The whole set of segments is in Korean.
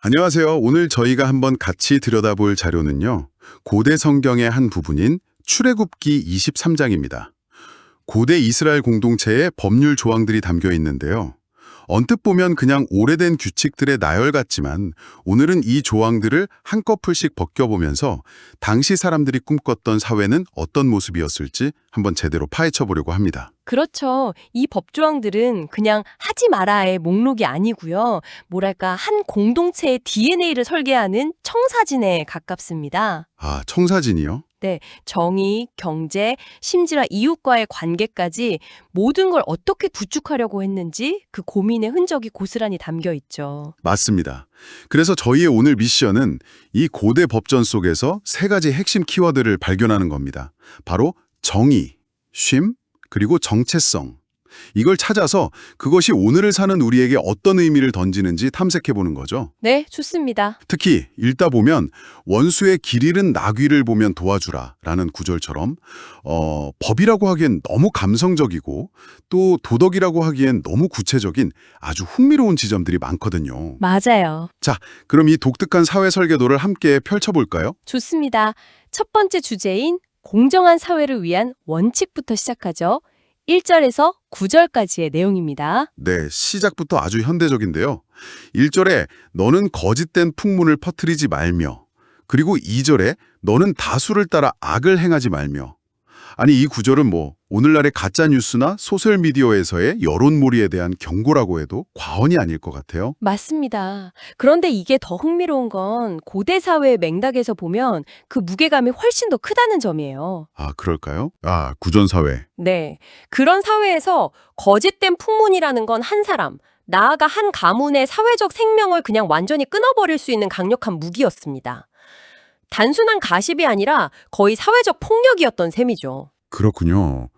안녕하세요. 오늘 저희가 한번 같이 들여다볼 자료는요. 고대 성경의 한 부분인 출애굽기 23장입니다. 고대 이스라엘 공동체의 법률 조항들이 담겨 있는데요. 언뜻 보면 그냥 오래된 규칙들의 나열 같지만 오늘은 이 조항들을 한꺼풀씩 벗겨보면서 당시 사람들이 꿈꿨던 사회는 어떤 모습이었을지 한번 제대로 파헤쳐 보려고 합니다. 그렇죠. 이 법조항들은 그냥 하지 마라의 목록이 아니고요. 뭐랄까 한 공동체의 DNA를 설계하는 청사진에 가깝습니다. 아, 청사진이요? 네, 정의, 경제, 심지어 이웃과의 관계까지 모든 걸 어떻게 구축하려고 했는지 그 고민의 흔적이 고스란히 담겨 있죠. 맞습니다. 그래서 저희의 오늘 미션은 이 고대 법전 속에서 세 가지 핵심 키워드를 발견하는 겁니다. 바로 정의, 쉼, 그리고 정체성. 이걸 찾아서 그것이 오늘을 사는 우리에게 어떤 의미를 던지는지 탐색해보는 거죠. 네, 좋습니다. 특히 읽다 보면 원수의 길 잃은 나귀를 보면 도와주라 라는 구절처럼 법이라고 하기엔 너무 감성적이고 또 도덕이라고 하기엔 너무 구체적인 아주 흥미로운 지점들이 많거든요. 맞아요. 자, 그럼 이 독특한 사회 설계도를 함께 펼쳐볼까요? 좋습니다. 첫 번째 주제인 공정한 사회를 위한 원칙부터 시작하죠. 1절에서 9절까지의 내용입니다. 네, 시작부터 아주 현대적인데요. 1절에 너는 거짓된 풍문을 퍼뜨리지 말며, 그리고 2절에 너는 다수를 따라 악을 행하지 말며. 아니, 이 구절은 오늘날의 가짜뉴스나 소셜미디어에서의 여론몰이에 대한 경고라고 해도 과언이 아닐 것 같아요. 맞습니다. 그런데 이게 더 흥미로운 건 고대 사회의 맥락에서 보면 그 무게감이 훨씬 더 크다는 점이에요. 아, 그럴까요? 아, 구전사회. 네. 그런 사회에서 거짓된 풍문이라는 건 한 사람, 나아가 한 가문의 사회적 생명을 그냥 완전히 끊어버릴 수 있는 강력한 무기였습니다. 단순한 가십이 아니라 거의 사회적 폭력이었던 셈이죠. 그렇군요.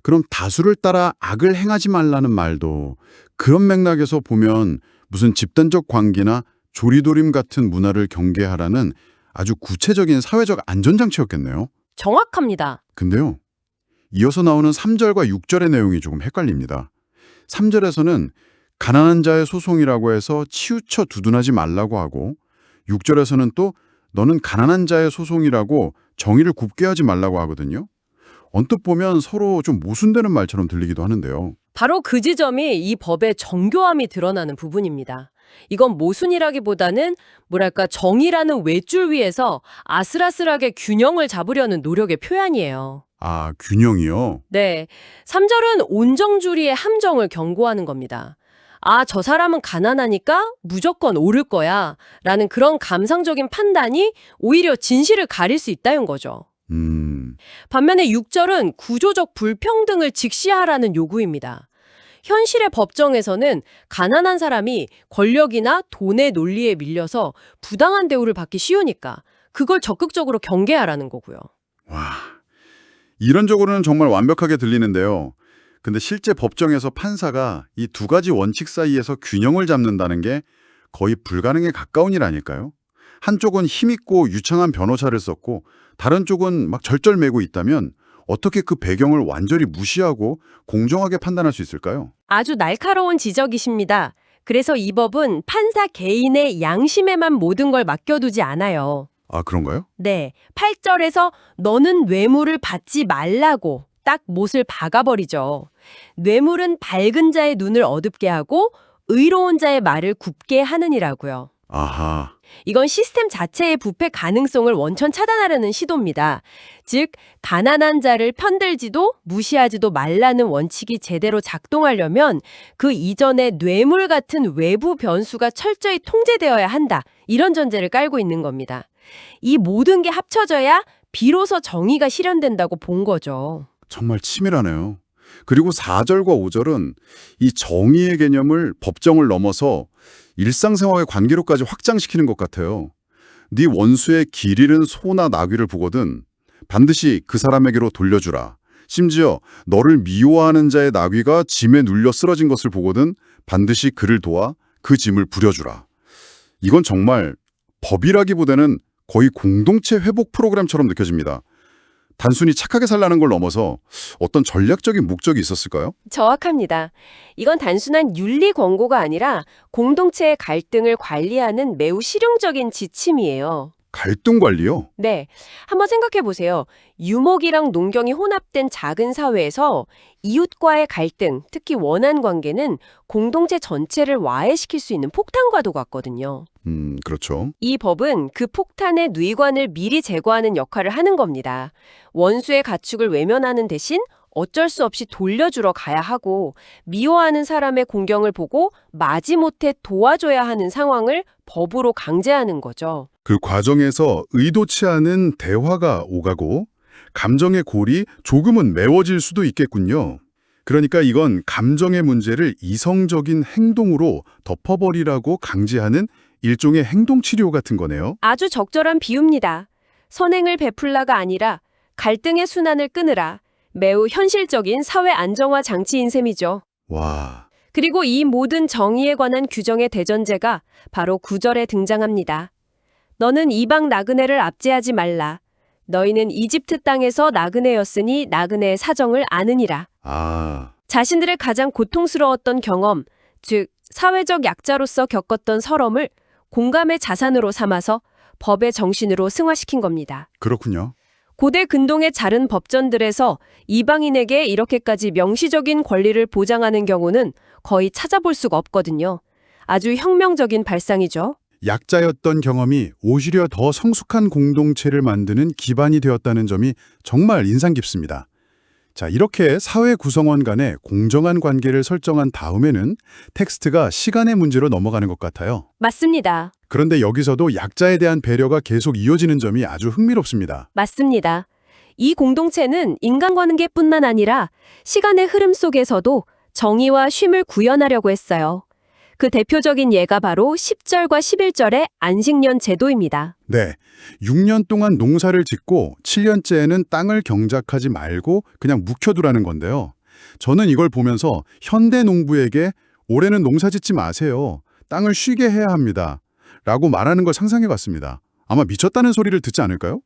그럼 다수를 따라 악을 행하지 말라는 말도 그런 맥락에서 보면 무슨 집단적 관계나 조리돌림 같은 문화를 경계하라는 아주 구체적인 사회적 안전장치였겠네요. 정확합니다. 근데요, 이어서 나오는 3절과 6절의 내용이 조금 헷갈립니다. 3절에서는 가난한 자의 소송이라고 해서 치우쳐 두둔하지 말라고 하고 6절에서는 또 너는 가난한 자의 소송이라고 정의를 굽게 하지 말라고 하거든요. 언뜻 보면 서로 좀 모순되는 말처럼 들리기도 하는데요. 바로 그 지점이 이 법의 정교함이 드러나는 부분입니다. 이건 모순이라기보다는 뭐랄까 정의라는 웨줄 위에서 아슬아슬하게 균형을 잡으려는 노력의 표현이에요. 아, 균형이요? 네, 3절은 온정주의의 함정을 경고하는 겁니다. 아, 저 사람은 가난하니까 무조건 옳을 거야 라는 그런 감상적인 판단이 오히려 진실을 가릴 수 있다는 거죠. 반면에 6절은 구조적 불평등을 직시하라는 요구입니다. 현실의 법정에서는 가난한 사람이 권력이나 돈의 논리에 밀려서 부당한 대우를 받기 쉬우니까 그걸 적극적으로 경계하라는 거고요. 와, 이론적으로는 정말 완벽하게 들리는데요. 근데 실제 법정에서 판사가 이 두 가지 원칙 사이에서 균형을 잡는다는 게 거의 불가능에 가까운 일 아닐까요? 한쪽은 힘있고 유창한 변호사를 썼고 다른 쪽은 막 절절매고 있다면 어떻게 그 배경을 완전히 무시하고 공정하게 판단할 수 있을까요? 아주 날카로운 지적이십니다. 그래서 이 법은 판사 개인의 양심에만 모든 걸 맡겨두지 않아요. 아, 그런가요? 네, 8절에서 너는 뇌물을 받지 말라고 딱 못을 박아버리죠. 뇌물은 밝은 자의 눈을 어둡게 하고 의로운 자의 말을 굽게 하느니라고요. 아하. 이건 시스템 자체의 부패 가능성을 원천 차단하려는 시도입니다. 즉, 가난한 자를 편들지도 무시하지도 말라는 원칙이 제대로 작동하려면 그 이전에 뇌물 같은 외부 변수가 철저히 통제되어야 한다. 이런 전제를 깔고 있는 겁니다. 이 모든 게 합쳐져야 비로소 정의가 실현된다고 본 거죠. 정말 치밀하네요. 그리고 4절과 5절은 이 정의의 개념을 법정을 넘어서 일상생활의 관계로까지 확장시키는 것 같아요. 네 원수의 길 잃은 소나 나귀를 보거든 반드시 그 사람에게로 돌려주라. 심지어 너를 미워하는 자의 나귀가 짐에 눌려 쓰러진 것을 보거든 반드시 그를 도와 그 짐을 부려주라. 이건 정말 법이라기보다는 거의 공동체 회복 프로그램처럼 느껴집니다. 단순히 착하게 살라는 걸 넘어서 어떤 전략적인 목적이 있었을까요? 정확합니다. 이건 단순한 윤리 권고가 아니라 공동체의 갈등을 관리하는 매우 실용적인 지침이에요. 갈등 관리요? 네. 한번 생각해 보세요. 유목이랑 농경이 혼합된 작은 사회에서 이웃과의 갈등, 특히 원한 관계는 공동체 전체를 와해시킬 수 있는 폭탄과도 같거든요. 그렇죠. 이 법은 그 폭탄의 뇌관을 미리 제거하는 역할을 하는 겁니다. 원수의 가축을 외면하는 대신 어쩔 수 없이 돌려주러 가야 하고 미워하는 사람의 공경을 보고 마지못해 도와줘야 하는 상황을 법으로 강제하는 거죠. 그 과정에서 의도치 않은 대화가 오가고 감정의 골이 조금은 메워질 수도 있겠군요. 그러니까 이건 감정의 문제를 이성적인 행동으로 덮어버리라고 강제하는 일종의 행동치료 같은 거네요. 아주 적절한 비유입니다. 선행을 베풀라가 아니라 갈등의 순환을 끊으라. 매우 현실적인 사회 안정화 장치인 셈이죠. 와, 그리고 이 모든 정의에 관한 규정의 대전제가 바로 9절에 등장합니다. 너는 이방 나그네를 압제하지 말라. 너희는 이집트 땅에서 나그네였으니 나그네의 사정을 아느니라. 자신들의 가장 고통스러웠던 경험, 즉 사회적 약자로서 겪었던 서러움을 공감의 자산으로 삼아서 법의 정신으로 승화시킨 겁니다. 그렇군요. 고대 근동의 다른 법전들에서 이방인에게 이렇게까지 명시적인 권리를 보장하는 경우는 거의 찾아볼 수가 없거든요. 아주 혁명적인 발상이죠. 약자였던 경험이 오히려 더 성숙한 공동체를 만드는 기반이 되었다는 점이 정말 인상 깊습니다. 자, 이렇게 사회 구성원 간의 공정한 관계를 설정한 다음에는 텍스트가 시간의 문제로 넘어가는 것 같아요. 맞습니다. 그런데 여기서도 약자에 대한 배려가 계속 이어지는 점이 아주 흥미롭습니다. 맞습니다. 이 공동체는 인간관계뿐만 아니라 시간의 흐름 속에서도 정의와 쉼을 구현하려고 했어요. 그 대표적인 예가 바로 10절과 11절의 안식년 제도입니다. 네, 6년 동안 농사를 짓고 7년째에는 땅을 경작하지 말고 그냥 묵혀두라는 건데요. 저는 이걸 보면서 현대 농부에게 올해는 농사 짓지 마세요. 땅을 쉬게 해야 합니다. 라고 말하는 걸 상상해봤습니다. 아마 미쳤다는 소리를 듣지 않을까요?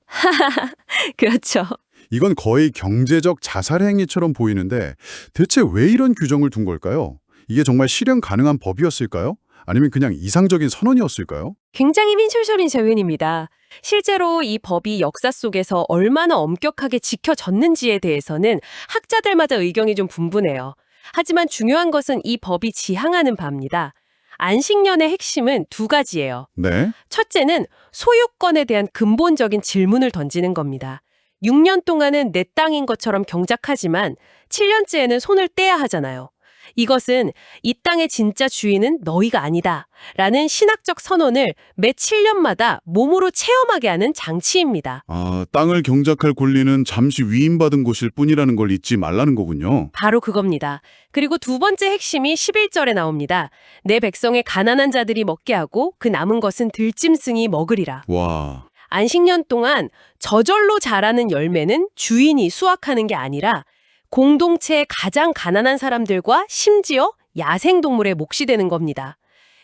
그렇죠. 이건 거의 경제적 자살 행위처럼 보이는데 대체 왜 이런 규정을 둔 걸까요? 이게 정말 실현 가능한 법이었을까요? 아니면 그냥 이상적인 선언이었을까요? 굉장히 민철철인 질문입니다. 실제로 이 법이 역사 속에서 얼마나 엄격하게 지켜졌는지에 대해서는 학자들마다 의견이 좀 분분해요. 하지만 중요한 것은 이 법이 지향하는 바입니다. 안식년의 핵심은 두 가지예요. 네. 첫째는 소유권에 대한 근본적인 질문을 던지는 겁니다. 6년 동안은 내 땅인 것처럼 경작하지만 7년째에는 손을 떼야 하잖아요. 이것은 이 땅의 진짜 주인은 너희가 아니다 라는 신학적 선언을 매 7년마다 몸으로 체험하게 하는 장치입니다. 땅을 경작할 권리는 잠시 위임받은 것일 뿐이라는 걸 잊지 말라는 거군요. 바로 그겁니다. 그리고 두 번째 핵심이 11절에 나옵니다. 내 백성의 가난한 자들이 먹게 하고 그 남은 것은 들짐승이 먹으리라. 와, 안식년 동안 저절로 자라는 열매는 주인이 수확하는 게 아니라 공동체의 가장 가난한 사람들과 심지어 야생동물의 몫이 되는 겁니다.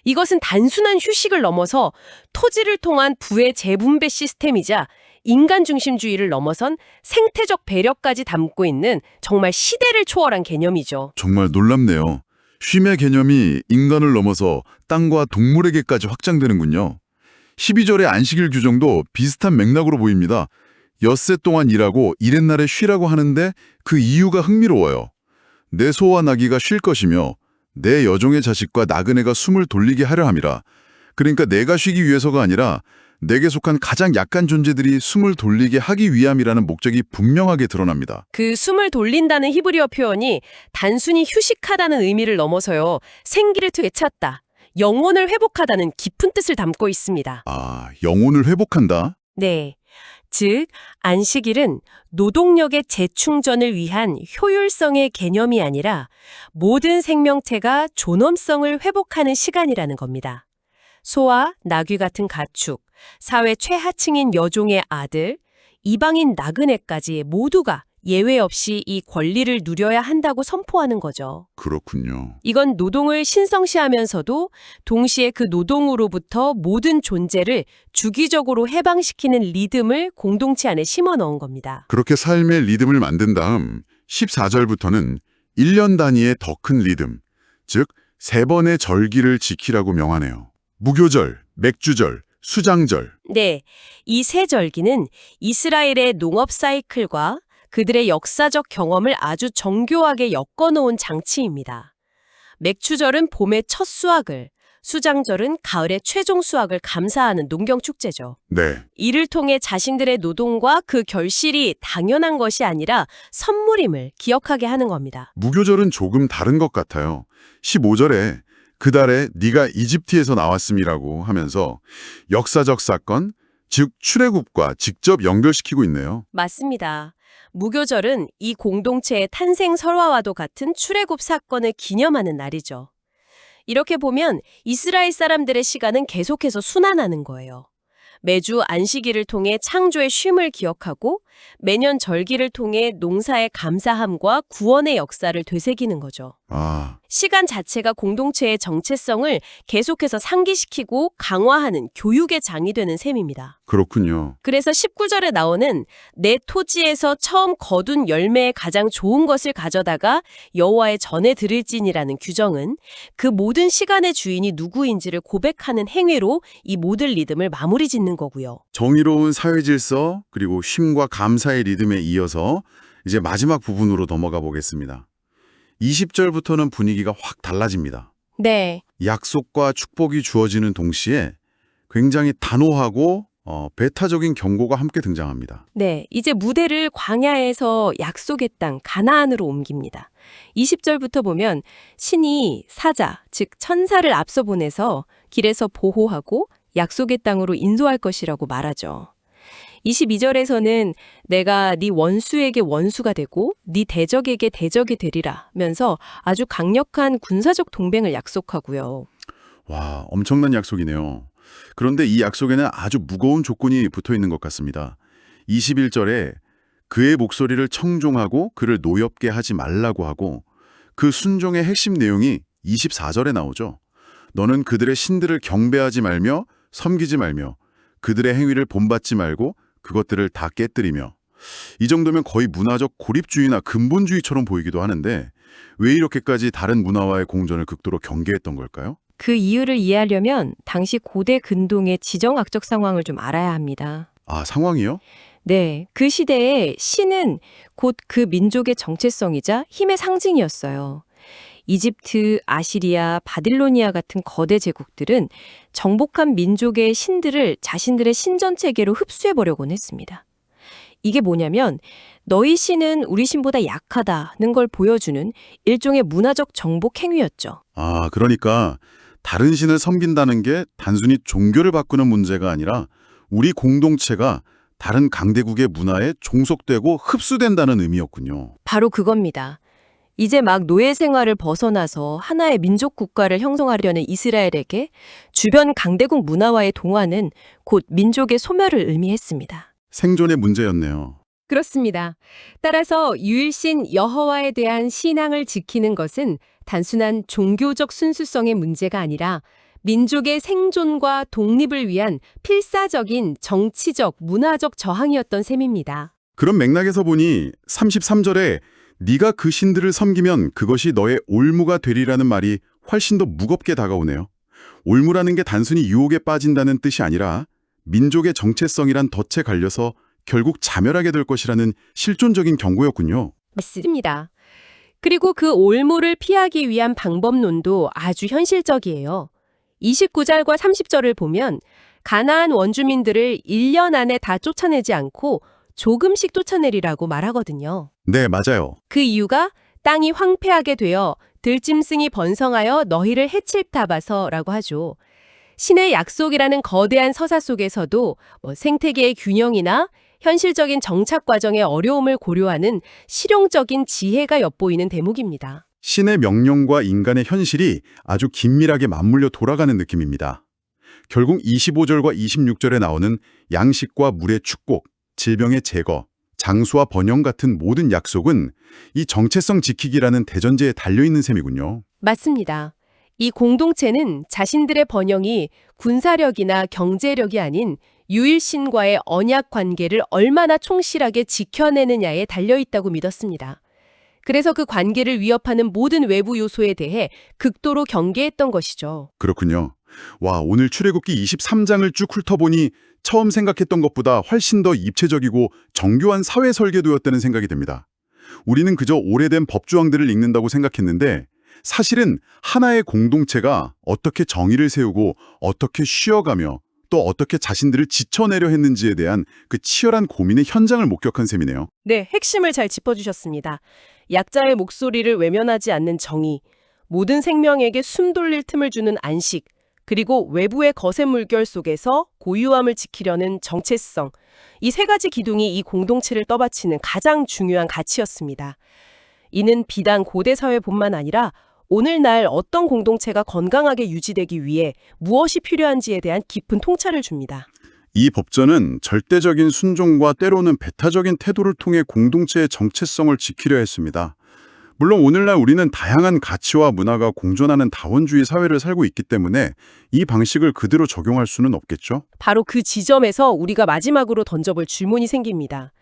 이것은 단순한 휴식을 넘어서 토지를 통한 부의 재분배 시스템이자 인간 중심주의를 넘어선 생태적 배려까지 담고 있는 정말 시대를 초월한 개념이죠. 정말 놀랍네요. 쉼의 개념이 인간을 넘어서 땅과 동물에게까지 확장되는군요. 12절의 안식일 규정도 비슷한 맥락으로 보입니다. 엿새 동안 일하고 이렛날에 쉬라고 하는데 그 이유가 흥미로워요. 내 소와 나귀가 쉴 것이며 내 여종의 자식과 나그네가 숨을 돌리게 하려 함이라. 그러니까 내가 쉬기 위해서가 아니라 내게 속한 가장 약한 존재들이 숨을 돌리게 하기 위함이라는 목적이 분명하게 드러납니다. 그 숨을 돌린다는 히브리어 표현이 단순히 휴식하다는 의미를 넘어서요. 생기를 되찾다, 영혼을 회복하다는 깊은 뜻을 담고 있습니다. 영혼을 회복한다? 네. 즉, 안식일은 노동력의 재충전을 위한 효율성의 개념이 아니라 모든 생명체가 존엄성을 회복하는 시간이라는 겁니다. 소와 나귀 같은 가축, 사회 최하층인 여종의 아들, 이방인 나그네까지 모두가 예외 없이 이 권리를 누려야 한다고 선포하는 거죠. 그렇군요. 이건 노동을 신성시하면서도 동시에 그 노동으로부터 모든 존재를 주기적으로 해방시키는 리듬을 공동체 안에 심어 넣은 겁니다. 그렇게 삶의 리듬을 만든 다음 14절부터는 1년 단위의 더 큰 리듬, 즉 3번의 절기를 지키라고 명하네요. 무교절, 맥주절, 수장절. 네, 이 세 절기는 이스라엘의 농업 사이클과 그들의 역사적 경험을 아주 정교하게 엮어놓은 장치입니다. 맥주절은 봄의 첫 수확을, 수장절은 가을의 최종 수확을 감사하는 농경축제죠. 네, 이를 통해 자신들의 노동과 그 결실이 당연한 것이 아니라 선물임을 기억하게 하는 겁니다. 무교절은 조금 다른 것 같아요. 15절에 그달에 네가 이집트에서 나왔음이라고 하면서 역사적 사건, 즉 출애굽과 직접 연결시키고 있네요. 맞습니다. 무교절은 이 공동체의 탄생 설화와도 같은 출애굽 사건을 기념하는 날이죠. 이렇게 보면 이스라엘 사람들의 시간은 계속해서 순환하는 거예요. 매주 안식일을 통해 창조의 쉼을 기억하고 매년 절기를 통해 농사의 감사함과 구원의 역사를 되새기는 거죠. 아, 시간 자체가 공동체의 정체성을 계속해서 상기시키고 강화하는 교육의 장이 되는 셈입니다. 그렇군요. 그래서 19절에 나오는 내 토지에서 처음 거둔 열매의 가장 좋은 것을 가져다가 여호와의 전에 드릴지니라는 규정은 그 모든 시간의 주인이 누구인지를 고백하는 행위로 이 모든 리듬을 마무리 짓는 거고요. 정의로운 사회 질서 그리고 쉼과 감사의 리듬에 이어서 이제 마지막 부분으로 넘어가 보겠습니다. 20절부터는 분위기가 확 달라집니다. 네. 약속과 축복이 주어지는 동시에 굉장히 단호하고 배타적인 경고가 함께 등장합니다. 네, 이제 무대를 광야에서 약속의 땅 가나안으로 옮깁니다. 20절부터 보면 신이 사자, 즉 천사를 앞서 보내서 길에서 보호하고 약속의 땅으로 인도할 것이라고 말하죠. 22절에서는 내가 네 원수에게 원수가 되고 네 대적에게 대적이 되리라면서 아주 강력한 군사적 동맹을 약속하고요. 와, 엄청난 약속이네요. 그런데 이 약속에는 아주 무거운 조건이 붙어 있는 것 같습니다. 21절에 그의 목소리를 청종하고 그를 노엽게 하지 말라고 하고 그 순종의 핵심 내용이 24절에 나오죠. 너는 그들의 신들을 경배하지 말며 섬기지 말며 그들의 행위를 본받지 말고 그것들을 다 깨뜨리며 이 정도면 거의 문화적 고립주의나 근본주의처럼 보이기도 하는데 왜 이렇게까지 다른 문화와의 공존을 극도로 경계했던 걸까요? 그 이유를 이해하려면 당시 고대 근동의 지정학적 상황을 좀 알아야 합니다. 아, 상황이요? 네, 그 시대에 신은 곧 그 민족의 정체성이자 힘의 상징이었어요. 이집트, 아시리아, 바빌로니아 같은 거대 제국들은 정복한 민족의 신들을 자신들의 신전 체계로 흡수해보려곤 했습니다. 이게 뭐냐면 너희 신은 우리 신보다 약하다는 걸 보여주는 일종의 문화적 정복 행위였죠. 아, 그러니까 다른 신을 섬긴다는 게 단순히 종교를 바꾸는 문제가 아니라 우리 공동체가 다른 강대국의 문화에 종속되고 흡수된다는 의미였군요. 바로 그겁니다. 이제 막 노예 생활을 벗어나서 하나의 민족 국가를 형성하려는 이스라엘에게 주변 강대국 문화와의 동화는 곧 민족의 소멸을 의미했습니다. 생존의 문제였네요. 그렇습니다. 따라서 유일신 여호와에 대한 신앙을 지키는 것은 단순한 종교적 순수성의 문제가 아니라 민족의 생존과 독립을 위한 필사적인 정치적, 문화적 저항이었던 셈입니다. 그런 맥락에서 보니 33절에 네가 그 신들을 섬기면 그것이 너의 올무가 되리라는 말이 훨씬 더 무겁게 다가오네요. 올무라는 게 단순히 유혹에 빠진다는 뜻이 아니라 민족의 정체성이란 덫에 갈려서 결국 자멸하게 될 것이라는 실존적인 경고였군요. 맞습니다. 그리고 그 올무를 피하기 위한 방법론도 아주 현실적이에요. 29절과 30절을 보면 가나안 원주민들을 1년 안에 다 쫓아내지 않고 조금씩 쫓아내리라고 말하거든요. 네, 맞아요. 그 이유가 땅이 황폐하게 되어 들짐승이 번성하여 너희를 해칠까 봐서라고 하죠. 신의 약속이라는 거대한 서사 속에서도 생태계의 균형이나 현실적인 정착 과정의 어려움을 고려하는 실용적인 지혜가 엿보이는 대목입니다. 신의 명령과 인간의 현실이 아주 긴밀하게 맞물려 돌아가는 느낌입니다. 결국 25절과 26절에 나오는 양식과 물의 축복, 질병의 제거, 장수와 번영 같은 모든 약속은 이 정체성 지키기라는 대전제에 달려있는 셈이군요. 맞습니다. 이 공동체는 자신들의 번영이 군사력이나 경제력이 아닌 유일신과의 언약 관계를 얼마나 충실하게 지켜내느냐에 달려있다고 믿었습니다. 그래서 그 관계를 위협하는 모든 외부 요소에 대해 극도로 경계했던 것이죠. 그렇군요. 와, 오늘 출애굽기 23장을 쭉 훑어보니 처음 생각했던 것보다 훨씬 더 입체적이고 정교한 사회 설계도였다는 생각이 듭니다. 우리는 그저 오래된 법조항들을 읽는다고 생각했는데 사실은 하나의 공동체가 어떻게 정의를 세우고 어떻게 쉬어가며 또 어떻게 자신들을 지쳐내려 했는지에 대한 그 치열한 고민의 현장을 목격한 셈이네요. 네, 핵심을 잘 짚어주셨습니다. 약자의 목소리를 외면하지 않는 정의, 모든 생명에게 숨 돌릴 틈을 주는 안식, 그리고 외부의 거센 물결 속에서 고유함을 지키려는 정체성, 이 세 가지 기둥이 이 공동체를 떠받치는 가장 중요한 가치였습니다. 이는 비단 고대 사회뿐만 아니라 오늘날 어떤 공동체가 건강하게 유지되기 위해 무엇이 필요한지에 대한 깊은 통찰을 줍니다. 이 법전은 절대적인 순종과 때로는 배타적인 태도를 통해 공동체의 정체성을 지키려 했습니다. 물론 오늘날 우리는 다양한 가치와 문화가 공존하는 다원주의 사회를 살고 있기 때문에 이 방식을 그대로 적용할 수는 없겠죠? 바로 그 지점에서 우리가 마지막으로 던져볼 질문이 생깁니다.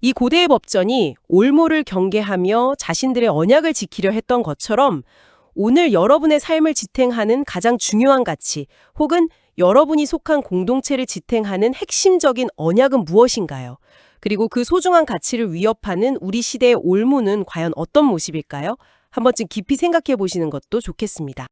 이 고대의 법전이 올무를 경계하며 자신들의 언약을 지키려 했던 것처럼 오늘 여러분의 삶을 지탱하는 가장 중요한 가치 혹은 여러분이 속한 공동체를 지탱하는 핵심적인 언약은 무엇인가요? 그리고 그 소중한 가치를 위협하는 우리 시대의 올무는 과연 어떤 모습일까요? 한 번쯤 깊이 생각해 보시는 것도 좋겠습니다.